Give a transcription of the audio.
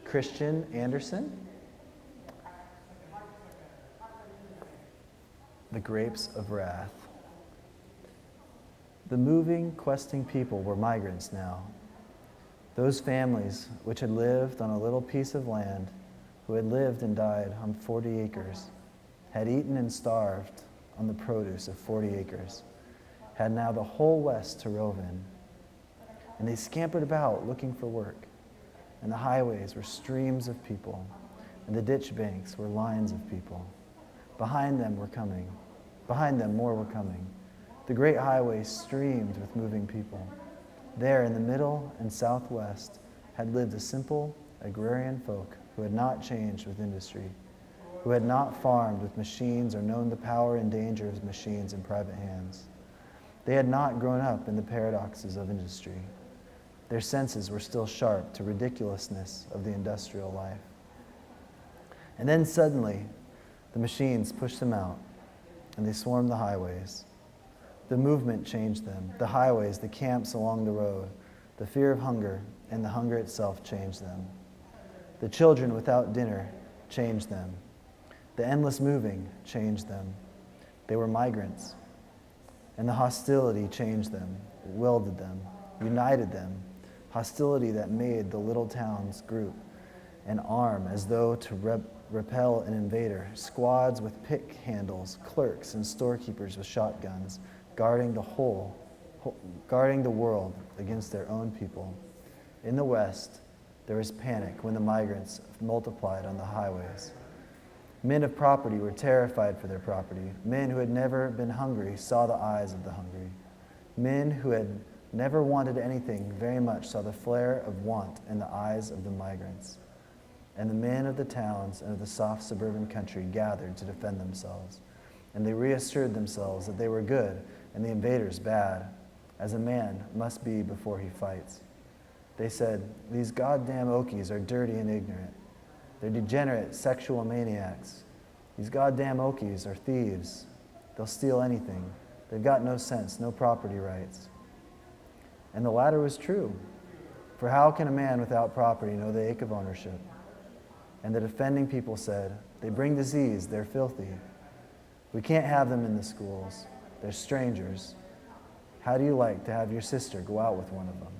Christian Anderson. The Grapes of Wrath. The moving, questing people were migrants now. Those families which had lived on a little piece of land, who had lived and died on 40 acres, had eaten and starved on the produce of 40 acres, had now the whole West to rove in. And they scampered about looking for work, and the highways were streams of people, and the ditch banks were lines of people. Behind them more were coming. The great highway streamed with moving people. There in the middle and southwest had lived a simple agrarian folk who had not changed with industry, who had not farmed with machines or known the power and danger of machines in private hands. They had not grown up in the paradoxes of industry. Their senses were still sharp to ridiculousness of the industrial life. And then suddenly, the machines pushed them out, and they swarmed the highways. The movement changed them. The highways, the camps along the road, the fear of hunger, and the hunger itself changed them. The children without dinner changed them. The endless moving changed them. They were migrants. And the hostility changed them, welded them, united them. Hostility that made the little towns group and arm as though to repel an invader. Squads with pick handles, clerks and storekeepers with shotguns, guarding the world against their own people. In the West, there was panic when the migrants multiplied on the highways. Men of property were terrified for their property. Men who had never been hungry saw the eyes of the hungry. Men who had never wanted anything very much saw the flare of want in the eyes of the migrants. And the men of the towns and of the soft suburban country gathered to defend themselves. And they reassured themselves that they were good and the invaders bad, as a man must be before he fights. They said, "These goddamn Okies are dirty and ignorant. They're degenerate sexual maniacs. These goddamn Okies are thieves. They'll steal anything. They've got no sense, no property rights." And the latter was true. For how can a man without property know the ache of ownership? And the defending people said, "They bring disease, they're filthy. We can't have them in the schools. They're strangers. How do you like to have your sister go out with one of them?"